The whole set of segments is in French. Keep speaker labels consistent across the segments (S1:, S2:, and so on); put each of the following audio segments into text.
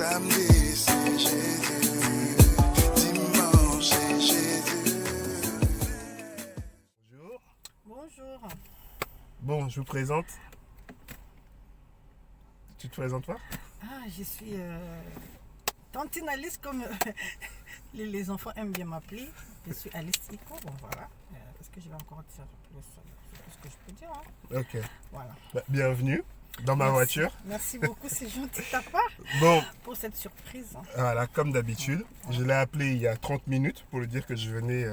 S1: Samedi, c'est Jésus. Dimanche, c'est Jésus.
S2: Bonjour.
S3: Bonjour.
S2: Bon, je vous présente. Tu te présentes pas?
S3: Ah, je suis Tantine Alice, comme les enfants aiment bien m'appeler. Je suis Alice Iko. Bon, voilà. Est-ce que je vais encore dire plus? C'est tout ce que je peux dire. Hein?
S2: Ok.
S3: Voilà.
S2: Bah, bienvenue dans ma voiture.
S3: Merci beaucoup, c'est gentil de ta part
S2: Bon,
S3: pour cette surprise.
S2: voilà, comme d'habitude, je l'ai appelé il y a 30 minutes pour lui dire que je venais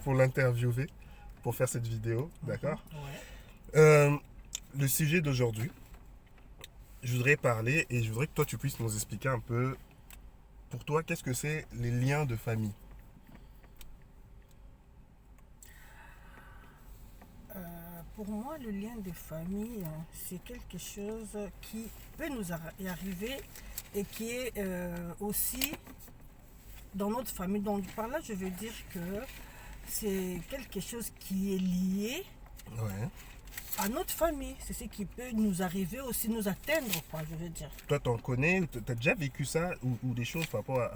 S2: pour l'interviewer, pour faire cette vidéo, d'accord?
S3: Ouais.
S2: Le sujet d'aujourd'hui, je voudrais parler et je voudrais que toi tu puisses nous expliquer un peu, pour toi, qu'est-ce que c'est les liens de famille?
S3: Pour moi, le lien de famille, c'est quelque chose qui peut nous y arriver et qui est aussi dans notre famille. Donc par là, je veux dire que c'est quelque chose qui est lié
S2: Ouais.
S3: à notre famille. C'est ce qui peut nous arriver aussi, nous atteindre, quoi, je veux dire.
S2: Toi, t'en connais, tu as déjà vécu ça ou des choses par rapport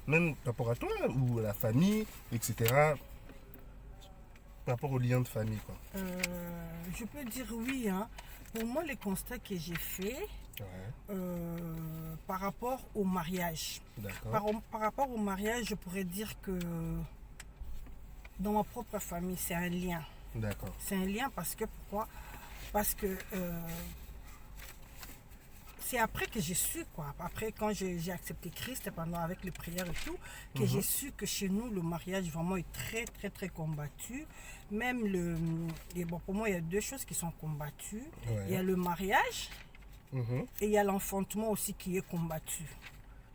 S2: même par rapport à toi ou à la famille, etc. Par rapport aux liens de famille, quoi.
S3: Je peux dire oui. Hein. Pour moi, les constats que j'ai faits
S2: Ouais,
S3: par rapport au mariage.
S2: d'accord.
S3: Par rapport au mariage, je pourrais dire que dans ma propre famille, c'est un lien.
S2: D'accord.
S3: C'est un lien parce que pourquoi? Parce que c'est après que j'ai su, quoi. Après, quand j'ai accepté Christ, pendant avec les prières et tout, que j'ai su que chez nous, le mariage vraiment est très, très, très combattu. Même et bon, pour moi, il y a deux choses qui sont combattues.
S2: Ouais.
S3: Il y a le mariage
S2: Mhm.
S3: et il y a l'enfantement aussi qui est combattu.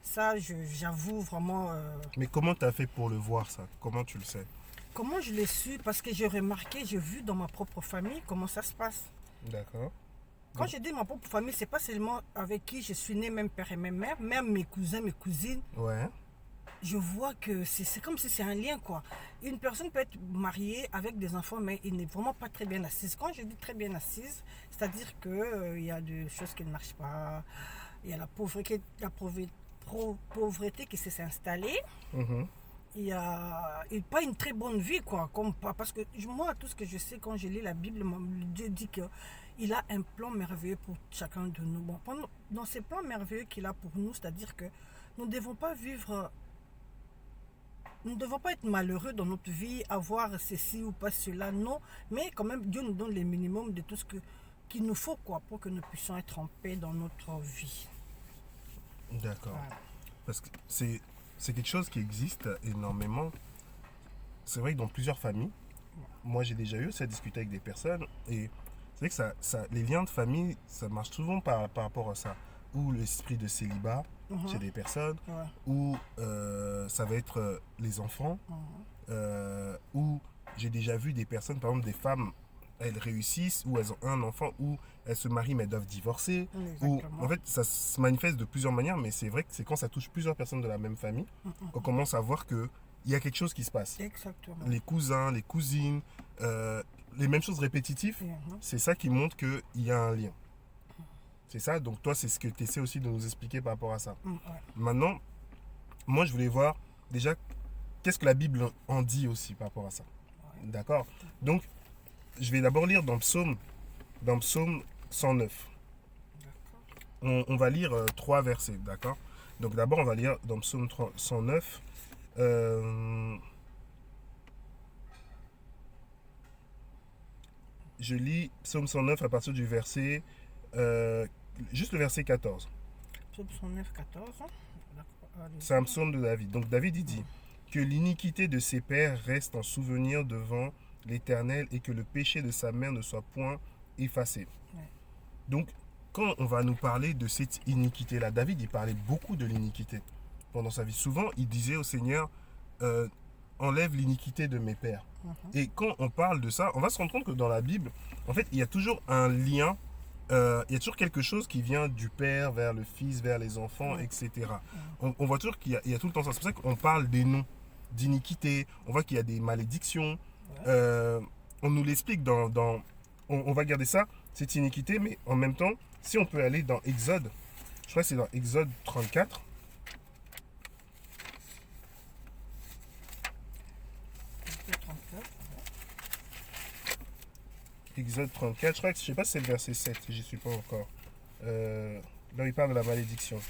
S3: Ça, j'avoue vraiment.
S2: Mais comment tu as fait pour le voir, ça? Comment tu le sais?
S3: Comment je l'ai su? Parce que j'ai remarqué, j'ai vu dans ma propre famille comment ça se passe.
S2: D'accord.
S3: Quand je dis ma propre famille, c'est pas seulement avec qui je suis né, même père et même mère, même mes cousins, mes cousines.
S2: Ouais.
S3: Je vois que c'est comme si c'est un lien, quoi. Une personne peut être mariée avec des enfants, mais il n'est vraiment pas très bien assise. Quand je dis très bien assise, c'est-à-dire qu'il y a des choses qui ne marchent pas, il y a la pauvreté qui s'est installée.
S2: Mhm.
S3: Il y a pas une très bonne vie, quoi, parce que moi, tout ce que je sais quand je lis la Bible, Dieu dit qu'il a un plan merveilleux pour chacun de nous. Bon, dans ces plans merveilleux qu'il a pour nous, c'est-à-dire que nous ne devons pas vivre, nous ne devons pas être malheureux dans notre vie, avoir ceci ou pas cela, non, mais quand même Dieu nous donne le minimum de tout ce qu'il nous faut, quoi, pour que nous puissions être en paix dans notre vie.
S2: D'accord.
S3: Voilà.
S2: Parce que c'est quelque chose qui existe énormément. C'est vrai que dans plusieurs familles, moi j'ai déjà eu ça à discuter avec des personnes et c'est vrai que les liens de famille, ça marche souvent par rapport à ça. Ou l'esprit de célibat chez des personnes,
S3: Ouais.
S2: ou ça va être les enfants, ou j'ai déjà vu des personnes, par exemple des femmes, elles réussissent, ou elles ont un enfant, ou elles se marient mais elles doivent divorcer. Ou,
S3: Exactement.
S2: en fait, ça se manifeste de plusieurs manières, mais c'est vrai que c'est quand ça touche plusieurs personnes de la même famille qu'on commence à voir qu'il y a quelque chose qui se passe.
S3: Exactement.
S2: Les cousins, les cousines, les mêmes choses répétitives, c'est ça qui montre qu'il y a un lien. C'est ça, donc toi, c'est ce que tu essaies aussi de nous expliquer par rapport à ça.
S3: Ouais.
S2: Maintenant, moi, je voulais voir déjà qu'est-ce que la Bible en dit aussi par rapport à ça. D'accord? Donc, je vais d'abord lire dans Psaume 109. On va lire 3 versets, d'accord? Donc d'abord, on va lire dans Psaume 109. Je lis Psaume 109 à partir du verset... juste le verset 14.
S3: Psaume 109, 14.
S2: C'est un psaume de David. Donc David, il dit que l'iniquité de ses pères reste en souvenir devant l'Éternel et que le péché de sa mère ne soit point effacé.
S3: Ouais.
S2: Donc, quand on va nous parler de cette iniquité-là, David, il parlait beaucoup de l'iniquité pendant sa vie. Souvent, il disait au Seigneur, enlève l'iniquité de mes pères. Et quand on parle de ça, on va se rendre compte que dans la Bible, en fait, il y a toujours un lien, il y a toujours quelque chose qui vient du père vers le fils, vers les enfants, etc. On voit toujours qu'il y a tout le temps ça. C'est pour ça qu'on parle des noms d'iniquité, on voit qu'il y a des malédictions. On nous l'explique on va garder ça, cette iniquité, mais en même temps, si on peut aller dans Exode, je crois que c'est dans Exode 34, Exode 34, je crois que je sais pas si c'est le verset 7, j'y suis pas encore. Là, il parle de la malédiction.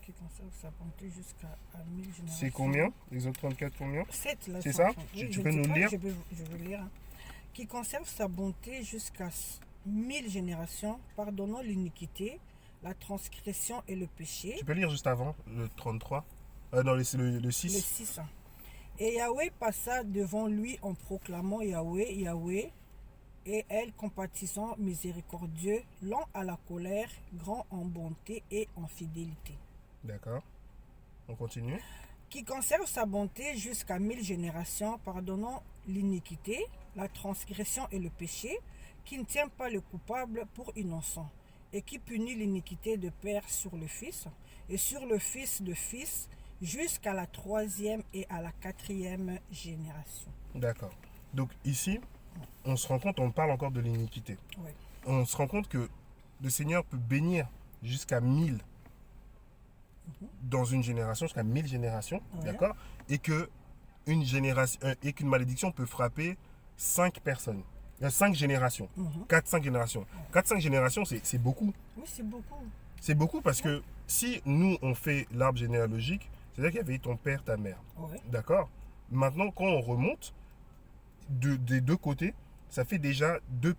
S3: Qui conserve sa bonté jusqu'à 1000 générations.
S2: C'est combien? Exode 34, combien?
S3: 7, là.
S2: C'est ça?
S3: Oui,
S2: Tu
S3: je
S2: peux
S3: ne
S2: nous
S3: sais
S2: le
S3: pas,
S2: lire?
S3: je veux lire. Hein. Qui conserve sa bonté jusqu'à 1000 générations, pardonnant l'iniquité, la transgression et le péché.
S2: Tu peux lire juste avant, le 33? Non, c'est le 6.
S3: Le 6. Hein. Et Yahweh passa devant lui en proclamant Yahweh, Yahweh, et elle compatissant, miséricordieux, lent à la colère, grand en bonté et en fidélité.
S2: D'accord. On continue.
S3: Qui conserve sa bonté jusqu'à 1000 générations, pardonnant l'iniquité, la transgression et le péché, qui ne tient pas le coupable pour innocent, et qui punit l'iniquité de père sur le fils, et sur le fils de fils, jusqu'à la 3e et à la 4e génération.
S2: D'accord. Donc ici, on se rend compte, on parle encore de l'iniquité.
S3: Ouais.
S2: On se rend compte que le Seigneur peut bénir jusqu'à 1000 dans une génération, jusqu'à 1000 générations,
S3: Ouais.
S2: d'accord? Et que une génération et qu'une malédiction peut frapper 5 personnes. 5 générations. 4-5 générations. 4-5 générations, c'est beaucoup.
S3: Oui, c'est beaucoup.
S2: C'est beaucoup parce que si nous, on fait l'arbre généalogique, c'est-à-dire qu'il y avait ton père, ta mère.
S3: Ouais.
S2: D'accord? Maintenant, quand on remonte des deux côtés, ça fait déjà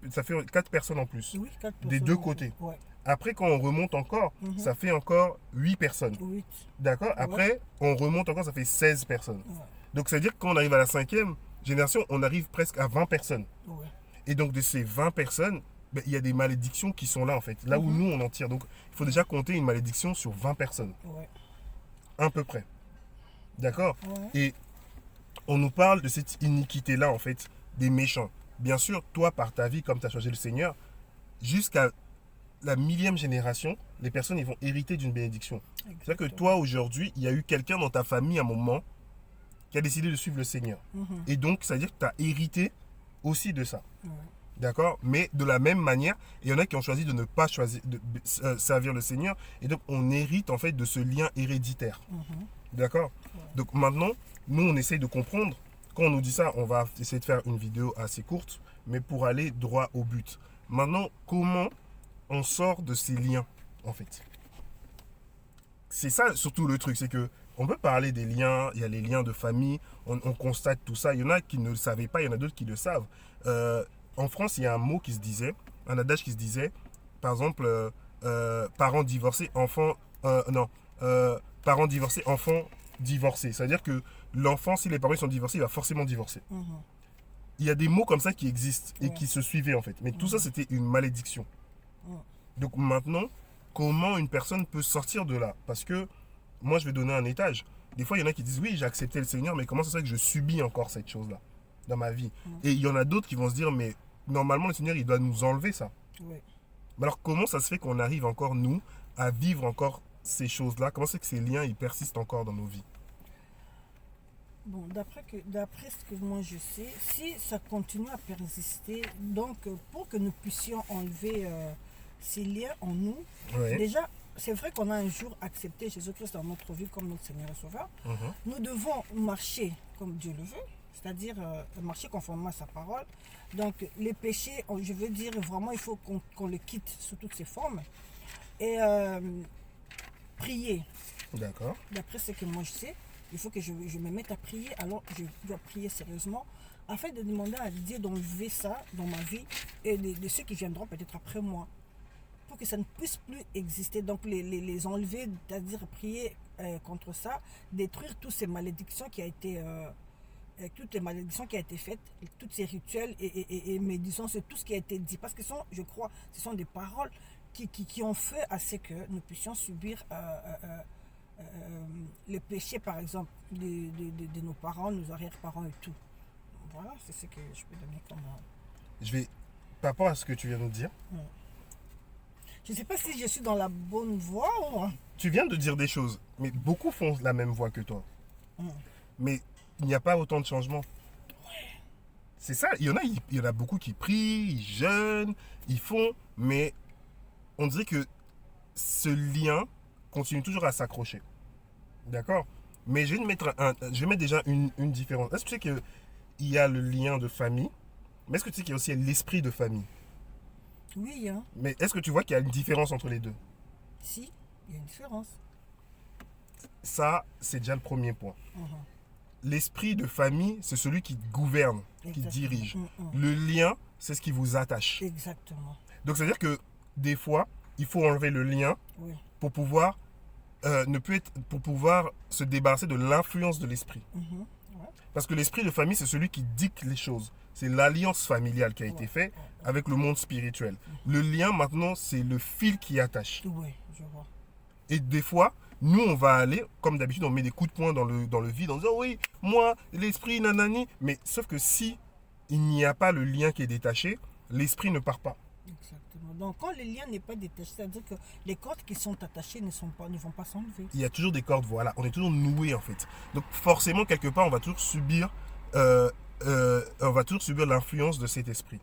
S2: ça fait 4 personnes en plus.
S3: Oui, 4
S2: Des
S3: personnes.
S2: deux côtés.
S3: Ouais.
S2: Après, quand on remonte encore, ça fait encore 8 personnes.
S3: 8.
S2: D'accord? Après, on remonte encore, ça fait 16 personnes.
S3: Ouais.
S2: Donc, ça veut dire que quand on arrive à la 5e génération, on arrive presque à 20 personnes.
S3: Ouais.
S2: Et donc, de ces 20 personnes, ben, il y a des malédictions qui sont là, en fait. Là où nous, on en tire. Donc, il faut déjà compter une malédiction sur 20 personnes.
S3: Ouais.
S2: À peu près. D'accord?
S3: Ouais.
S2: Et on nous parle de cette iniquité-là, en fait, des méchants. Bien sûr, toi, par ta vie, comme tu as choisi le Seigneur, jusqu'à la 1000e génération, les personnes ils vont hériter d'une bénédiction. C'est-à-dire que toi, aujourd'hui, il y a eu quelqu'un dans ta famille à un moment qui a décidé de suivre le Seigneur. Et donc, ça veut dire que tu as hérité aussi de ça.
S3: Ouais.
S2: D'accord? Mais de la même manière, il y en a qui ont choisi de ne pas choisir de servir le Seigneur. Et donc, on hérite en fait de ce lien héréditaire. D'accord? Donc maintenant, nous, on essaye de comprendre. Quand on nous dit ça, on va essayer de faire une vidéo assez courte, mais pour aller droit au but. Maintenant, comment on sort de ces liens, en fait? C'est ça surtout le truc, c'est que on peut parler des liens, il y a les liens de famille, on constate tout ça. Il y en a qui ne le savaient pas, il y en a d'autres qui le savent. En France, il y a un mot qui se disait, un adage qui se disait, par exemple, parents divorcés, enfants... parents divorcés, enfants divorcés. C'est-à-dire que l'enfant, si les parents sont divorcés, il va forcément divorcer. Il y a des mots comme ça qui existent et qui se suivaient en fait. Mais tout ça, c'était une malédiction. Donc maintenant, comment une personne peut sortir de là? Parce que moi, je vais donner un étage. Des fois, il y en a qui disent, oui, j'ai accepté le Seigneur, mais comment ça se fait que je subis encore cette chose-là dans ma vie? Et il y en a d'autres qui vont se dire, mais normalement, le Seigneur, il doit nous enlever ça.
S3: Ouais.
S2: Mais alors, comment ça se fait qu'on arrive encore, nous, à vivre encore ces choses-là? Comment c'est que ces liens, ils persistent encore dans nos vies?
S3: Bon, d'après ce que moi je sais, si ça continue à persister, donc pour que nous puissions enlever ces liens en nous,
S2: Ouais.
S3: déjà, c'est vrai qu'on a un jour accepté Jésus-Christ dans notre vie comme notre Seigneur et Sauveur. Nous devons marcher comme Dieu le veut, c'est-à-dire marcher conformément à sa parole. Donc les péchés, je veux dire vraiment, il faut qu'on le quitte sous toutes ses formes. Et prier,
S2: D'accord.
S3: d'après ce que moi je sais, il faut que je me mette à prier, alors je dois prier sérieusement, afin de demander à Dieu d'enlever ça dans ma vie et de ceux qui viendront peut-être après moi, pour que ça ne puisse plus exister. Donc les enlever, c'est-à-dire prier contre ça, détruire toutes ces malédictions qui a été... toutes les malédictions qui ont été faites, tous ces rituels et médisances, tout ce qui a été dit. Parce que je crois, ce sont des paroles qui ont fait à ce que nous puissions subir le péché, par exemple, de nos parents, nos arrière-parents et tout. Voilà, c'est ce que je peux donner comme...
S2: Je vais, par rapport à ce que tu viens de nous dire,
S3: Je ne sais pas si je suis dans la bonne voie ou...
S2: tu viens de dire des choses, mais beaucoup font la même voie que toi. Mais il n'y a pas autant de changements. C'est ça, il y en a beaucoup qui prient, ils jeûnent, ils font, mais on dirait que ce lien continue toujours à s'accrocher. D'accord? Mais je vais mettre déjà une différence. Est-ce que tu sais qu'il y a le lien de famille, Mais est-ce que tu sais qu'il y a aussi l'esprit de famille?
S3: Oui, hein.
S2: Mais est-ce que tu vois qu'il y a une différence entre les deux?
S3: Si, il y a une différence.
S2: Ça, c'est déjà le premier point.
S3: Mhm.
S2: L'esprit de famille, c'est celui qui gouverne, qui
S3: Exactement.
S2: dirige.
S3: Mhm.
S2: Le lien, c'est ce qui vous attache.
S3: Exactement.
S2: Donc, c'est-à-dire que des fois, il faut enlever le lien
S3: Oui.
S2: pour pouvoir ne plus être, pour pouvoir se débarrasser de l'influence de l'esprit.
S3: Mhm. Ouais.
S2: Parce que l'esprit de famille, c'est celui qui dicte les choses. C'est l'alliance familiale qui a été faite avec le monde spirituel. Le lien, maintenant, c'est le fil qui attache.
S3: Oui, je vois.
S2: Et des fois, nous, on va aller, comme d'habitude, on met des coups de poing dans le vide en disant, oui, moi, l'esprit, nanani. Mais sauf que si il n'y a pas le lien qui est détaché, l'esprit ne part pas.
S3: Exactement. Donc, quand le lien n'est pas détaché, c'est-à-dire que les cordes qui sont attachées ne vont pas s'enlever.
S2: Il y a toujours des cordes, voilà. On est toujours noué, en fait. Donc, forcément, quelque part, on va toujours subir l'influence de cet esprit.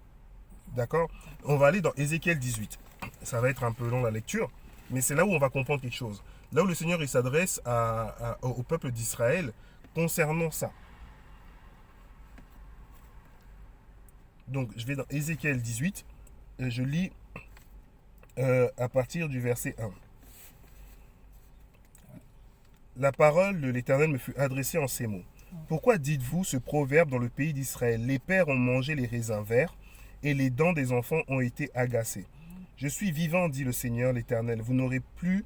S2: D'accord? On va aller dans Ézéchiel 18. Ça va être un peu long la lecture, mais c'est là où on va comprendre quelque chose. Là où le Seigneur il s'adresse au peuple d'Israël concernant ça. Donc, je vais dans Ézéchiel 18 et je lis à partir du verset 1. La parole de l'Éternel me fut adressée en ces mots. Pourquoi dites-vous ce proverbe dans le pays d'Israël? Les pères ont mangé les raisins verts et les dents des enfants ont été agacées. Je suis vivant, dit le Seigneur l'Éternel. Vous n'aurez plus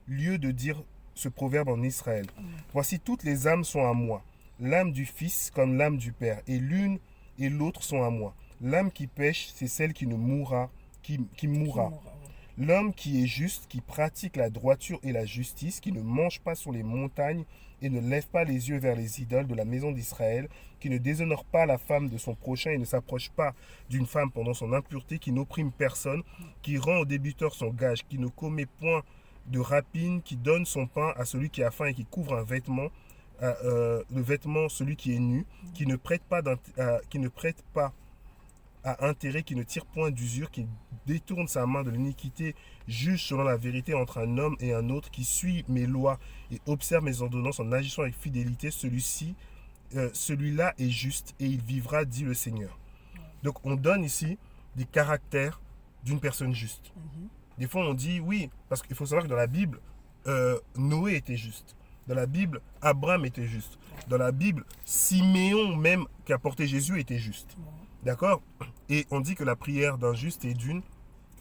S2: lieu de dire ce proverbe en Israël. Voici, toutes les âmes sont à moi. L'âme du Fils comme l'âme du Père. Et l'une et l'autre sont à moi. L'âme qui pêche, c'est celle qui ne mourra, qui mourra. L'homme qui est juste, qui pratique la droiture et la justice, qui ne mange pas sur les montagnes et ne lève pas les yeux vers les idoles de la maison d'Israël, qui ne déshonore pas la femme de son prochain et ne s'approche pas d'une femme pendant son impureté, qui n'opprime personne, qui rend au débiteur son gage, qui ne commet point de rapine, qui donne son pain à celui qui a faim et qui couvre un vêtement, le vêtement celui qui est nu, qui ne prête pas à intérêt, qui ne tire point d'usure, qui détourne sa main de l'iniquité, juge selon la vérité entre un homme et un autre, qui suit mes lois et observe mes ordonnances en agissant avec fidélité, celui-là est juste et il vivra, dit le Seigneur. Donc on donne ici des caractères d'une personne juste. Des fois on dit oui, parce qu'il faut savoir que dans la Bible, Noé était juste. Dans la Bible, Abraham était juste. Dans la Bible, Siméon même qui a porté Jésus était juste. D'accord? Et on dit que la prière d'un juste est d'une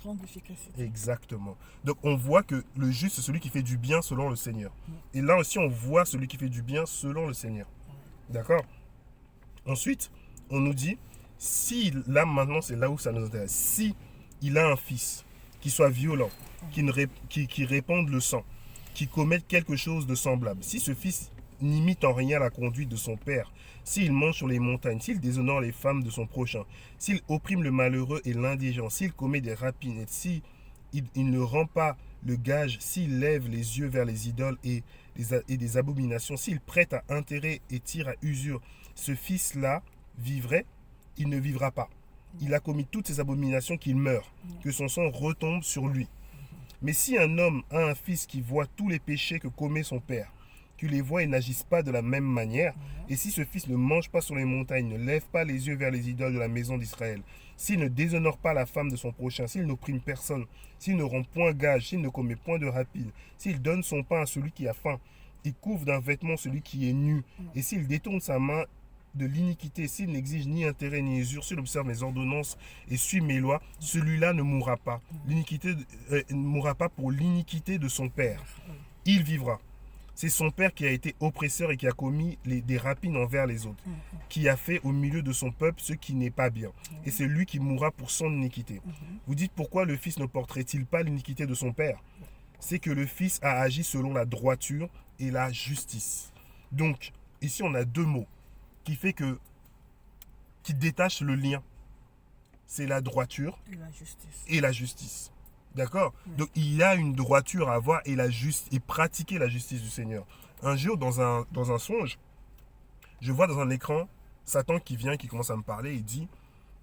S3: grande efficacité.
S2: Exactement. Donc on voit que le juste, c'est celui qui fait du bien selon le Seigneur. Et là aussi, on voit celui qui fait du bien selon le Seigneur. D'accord? Ensuite, on nous dit, si, là maintenant, c'est là où ça nous intéresse, si il a un fils qui soit violent, qui répande le sang, qui commette quelque chose de semblable, si ce fils n'imite en rien la conduite de son père, s'il mange sur les montagnes, s'il déshonore les femmes de son prochain, s'il opprime le malheureux et l'indigent, s'il commet des rapines, et s'il ne rend pas le gage, s'il lève les yeux vers les idoles et des abominations, s'il prête à intérêt et tire à usure, ce fils-là vivrait, il ne vivra pas. Il a commis toutes ces abominations qu'il meurt, que son sang retombe sur lui. Mais si un homme a un fils qui voit tous les péchés que commet son père, qui les voit et n'agissent pas de la même manière, et si ce fils ne mange pas sur les montagnes, ne lève pas les yeux vers les idoles de la maison d'Israël, s'il ne déshonore pas la femme de son prochain, s'il n'opprime personne, s'il ne rend point gage, s'il ne commet point de rapine, s'il donne son pain à celui qui a faim, il couvre d'un vêtement celui qui est nu, et s'il détourne sa main de l'iniquité, s'il n'exige ni intérêt ni usure, s'il observe mes ordonnances et suit mes lois, celui-là ne mourra pas. Ne mourra pas pour l'iniquité de son père. Il vivra. C'est son père qui a été oppresseur et qui a commis des rapines envers les autres, qui a fait au milieu de son peuple ce qui n'est pas bien. Et c'est lui qui mourra pour son iniquité. Vous dites pourquoi le fils ne porterait-il pas l'iniquité de son père? C'est que le fils a agi selon la droiture et la justice. Donc, ici on a deux mots qui détachent le lien. C'est la droiture et la justice. D'accord? Donc il y a une droiture à avoir et pratiquer la justice du Seigneur. Un jour, dans un songe, je vois dans un écran Satan qui vient, qui commence à me parler, il dit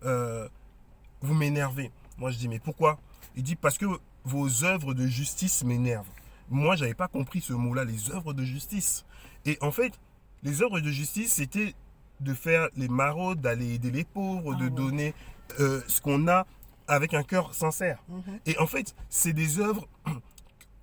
S2: vous m'énervez. Moi je dis mais pourquoi? Il dit parce que vos œuvres de justice m'énervent. Moi j'avais pas compris ce mot-là, les œuvres de justice. Et en fait, les œuvres de justice, c'était de faire les maraudes, d'aller aider les pauvres, de
S3: ouais.
S2: donner ce qu'on a avec un cœur sincère. Et en fait, c'est des œuvres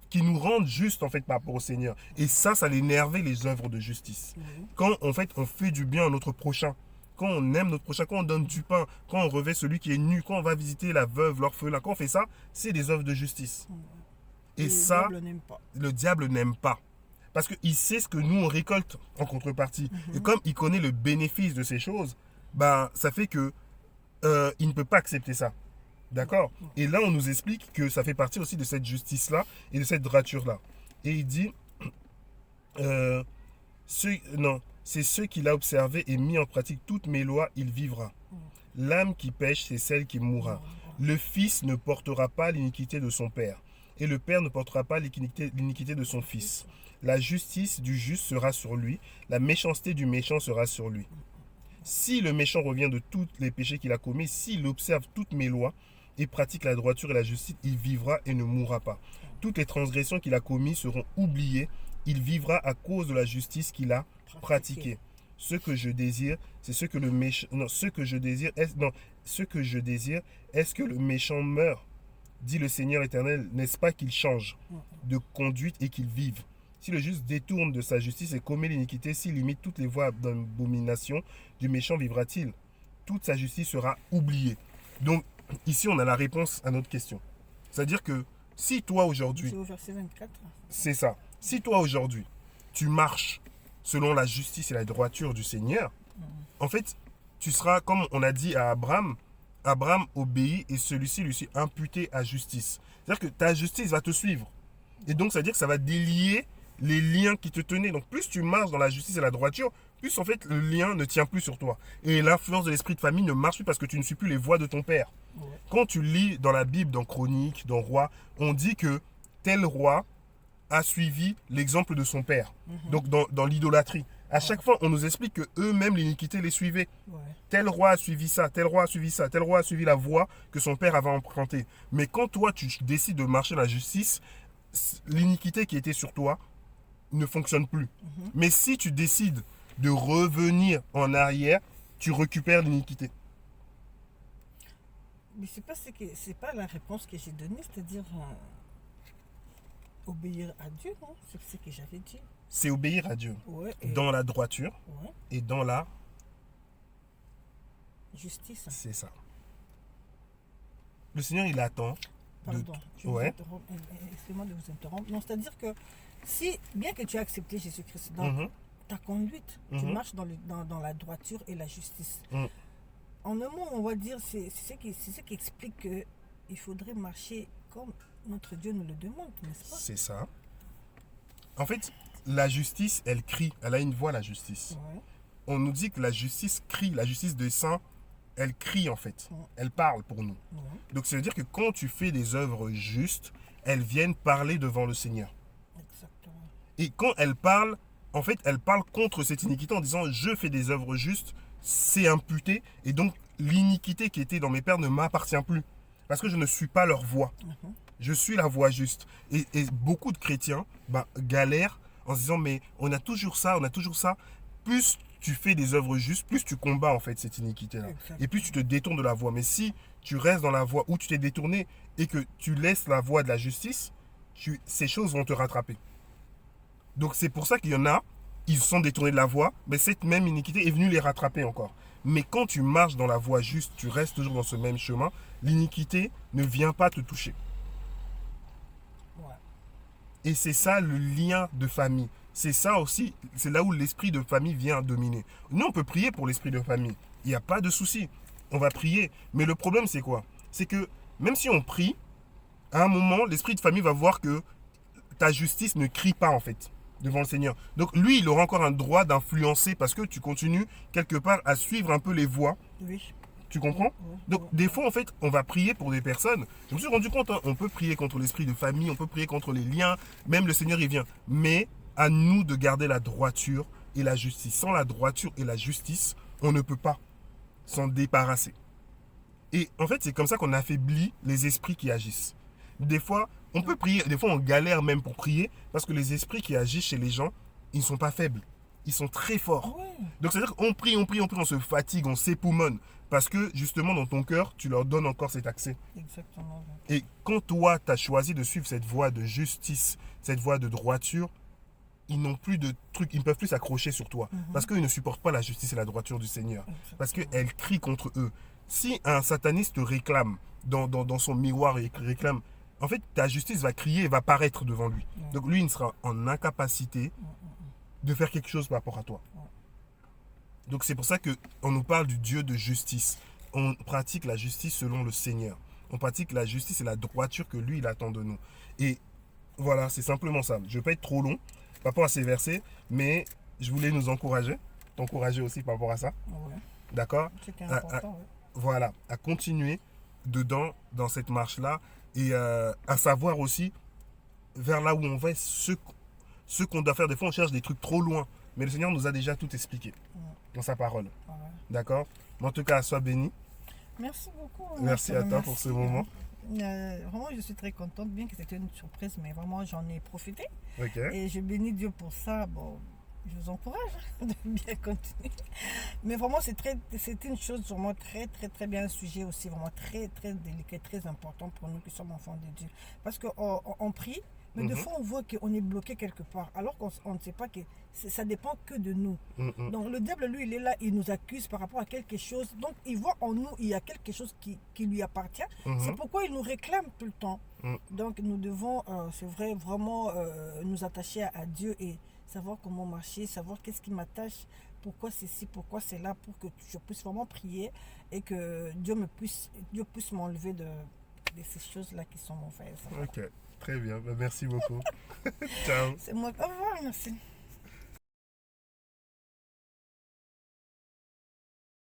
S2: qui nous rendent justes en fait par rapport au Seigneur. Et ça l'énervait les œuvres de justice. Quand en fait on fait du bien à notre prochain, quand on aime notre prochain, quand on donne du pain, quand on revêt celui qui est nu, quand on va visiter la veuve, l'orphelin, quand on fait ça, c'est des œuvres de justice. Et
S3: le
S2: ça,
S3: diable n'aime pas.
S2: le diable n'aime pas. Parce qu'il sait ce que nous on récolte en contrepartie. Et comme il connaît le bénéfice de ces choses, ben, ça fait que il ne peut pas accepter ça. D'accord? Et là, on nous explique que ça fait partie aussi de cette justice-là et de cette droiture-là. Et il dit, c'est ceux qu'il a observé et mis en pratique toutes mes lois, il vivra. L'âme qui pêche, c'est celle qui mourra. Le fils ne portera pas l'iniquité de son père, et le père ne portera pas l'iniquité de son fils. La justice du juste sera sur lui, la méchanceté du méchant sera sur lui. Si le méchant revient de tous les péchés qu'il a commis, s'il observe toutes mes lois et pratique la droiture et la justice, il vivra et ne mourra pas. Toutes les transgressions qu'il a commises seront oubliées. Il vivra à cause de la justice qu'il a pratiquée. Ce que je désire, c'est ce que le méchant. Non, ce que je désire, est-ce que le méchant meure, dit le Seigneur éternel, n'est-ce pas qu'il change de conduite et qu'il vive? Si le juste détourne de sa justice et commet l'iniquité, s'il imite toutes les voies d'abomination, du méchant vivra-t-il? Toute sa justice sera oubliée. Donc, ici, on a la réponse à notre question. C'est-à-dire que si toi aujourd'hui,
S3: C'est au verset 24.
S2: c'est ça, si toi aujourd'hui, tu marches selon la justice et la droiture du Seigneur, en fait, tu seras, comme on a dit à Abraham, Abraham obéit et celui-ci lui est imputé à justice. C'est-à-dire que ta justice va te suivre. Et donc, ça veut dire que ça va délier les liens qui te tenaient. Donc, plus tu marches dans la justice et la droiture, plus en fait le lien ne tient plus sur toi. Et l'influence de l'esprit de famille ne marche plus parce que tu ne suis plus les voies de ton père. Quand tu lis dans la Bible, dans Chroniques, dans Rois, on dit que tel roi a suivi l'exemple de son père. Donc dans l'idolâtrie. À chaque fois, on nous explique que eux-mêmes, l'iniquité les suivait. Tel roi a suivi ça, tel roi a suivi ça, tel roi a suivi la voie que son père avait empruntée. Mais quand toi, tu décides de marcher dans la justice, l'iniquité qui était sur toi ne fonctionne plus. Mais si tu décides de revenir en arrière, tu récupères l'iniquité.
S3: Mais c'est pas la réponse que j'ai donnée, c'est-à-dire obéir à Dieu, non? C'est ce que j'avais dit.
S2: C'est obéir à Dieu.
S3: Ouais,
S2: Dans la droiture
S3: ouais,
S2: et dans la...
S3: justice.
S2: C'est ça. Le Seigneur, il attend.
S3: Pardon, je vous interromps. Excusez-moi de vous interrompre. Non, c'est-à-dire que si, bien que tu aies accepté Jésus-Christ dans ta conduite, tu marches dans la droiture et la justice. En un mot, on va dire, c'est ce qui explique qu'il faudrait marcher comme notre Dieu nous le demande, n'est-ce pas?
S2: C'est ça. En fait, la justice, elle crie. Elle a une voix, la justice.
S3: Ouais.
S2: On nous dit que la justice crie. La justice des saints, elle crie en fait. Elle parle pour nous. Donc, ça veut dire que quand tu fais des œuvres justes, elles viennent parler devant le Seigneur.
S3: Exactement.
S2: Et quand elles parlent, en fait, elles parlent contre cette iniquité en disant « Je fais des œuvres justes, c'est imputé. » Et donc, l'iniquité qui était dans mes pères ne m'appartient plus. Parce que je ne suis pas leur voie. Je suis la voie juste. Et beaucoup de chrétiens galèrent en se disant « Mais on a toujours ça, on a toujours ça. » Plus tu fais des œuvres justes, plus tu combats en fait cette iniquité-là. Et plus tu te détournes de la voie. Mais si tu restes dans la voie où tu t'es détourné et que tu laisses la voie de la justice, ces choses vont te rattraper. Donc c'est pour ça qu'il y en a, ils se sont détournés de la voie, mais cette même iniquité est venue les rattraper encore. Mais quand tu marches dans la voie juste, tu restes toujours dans ce même chemin, l'iniquité ne vient pas te toucher.
S3: Ouais.
S2: Et c'est ça le lien de famille. C'est ça aussi, c'est là où l'esprit de famille vient dominer. Nous, on peut prier pour l'esprit de famille. Il n'y a pas de souci. On va prier. Mais le problème, c'est quoi? C'est que même si on prie, à un moment, l'esprit de famille va voir que ta justice ne crie pas, en fait, devant le Seigneur. Donc, lui, il aura encore un droit d'influencer parce que tu continues, quelque part, à suivre un peu les voies.
S3: Oui.
S2: Tu comprends? Donc, des fois, en fait, on va prier pour des personnes. Je me suis rendu compte, on peut prier contre l'esprit de famille, on peut prier contre les liens. Même le Seigneur, il vient. Mais à nous de garder la droiture et la justice. Sans la droiture et la justice, on ne peut pas s'en débarrasser. Et en fait, c'est comme ça qu'on affaiblit les esprits qui agissent. Des fois, on peut prier, des fois on galère même pour prier, parce que les esprits qui agissent chez les gens, ils ne sont pas faibles. ils sont très forts.
S3: Oui,
S2: Donc c'est-à-dire qu'on prie, on se fatigue, on s'époumonne. Parce que justement dans ton cœur, tu leur donnes encore cet accès.
S3: exactement.
S2: Et quand toi, tu as choisi de suivre cette voie de justice, cette voie de droiture, ils n'ont plus de trucs, ils ne peuvent plus s'accrocher sur toi. Parce qu'ils ne supportent pas la justice et la droiture du Seigneur. Parce qu'elle crie contre eux. Si un sataniste te réclame dans son miroir et réclame, en fait, ta justice va crier et va paraître devant lui. Donc lui, il ne sera en incapacité de faire quelque chose par rapport à toi. Donc c'est pour ça qu'on nous parle du Dieu de justice. On pratique la justice selon le Seigneur. On pratique la justice et la droiture que lui, il attend de nous. Et voilà, c'est simplement ça. Je ne vais pas être trop long par rapport à ces versets, mais je voulais nous encourager, t'encourager aussi par rapport à ça.
S3: Ouais.
S2: D'accord?
S3: C'était important. Ouais.
S2: Voilà, à continuer dedans, dans cette marche-là, et à savoir aussi vers là où on va, ce qu'on doit faire. Des fois, on cherche des trucs trop loin, mais le Seigneur nous a déjà tout expliqué dans sa parole.
S3: Ouais.
S2: D'accord? Mais en tout cas, sois béni.
S3: Merci beaucoup.
S2: Merci à toi pour ce moment.
S3: Vraiment, je suis très contente, bien que c'était une surprise, mais vraiment, j'en ai profité.
S2: Ok.
S3: Et je bénis Dieu pour ça. Bon, je vous encourage de bien continuer. Mais vraiment, c'est une chose vraiment très, très, très bien, un sujet aussi vraiment très, très délicat, très important pour nous qui sommes enfants de Dieu. Parce qu'on prie, mais des fois, on voit qu'on est bloqué quelque part, alors qu'on ne sait pas que ça dépend que de nous. Donc, le diable, lui, il est là, il nous accuse par rapport à quelque chose. Donc, il voit en nous, il y a quelque chose qui lui appartient. C'est pourquoi il nous réclame tout le temps. Donc, nous devons, c'est vrai, vraiment nous attacher à Dieu et savoir comment marcher, savoir qu'est-ce qui m'attache, pourquoi c'est ci, pourquoi c'est là, pour que je puisse vraiment prier et que Dieu puisse m'enlever de ces choses-là qui sont mauvaises.
S2: Ok, très bien. Merci beaucoup. Ciao.
S3: C'est moi. Au revoir, merci.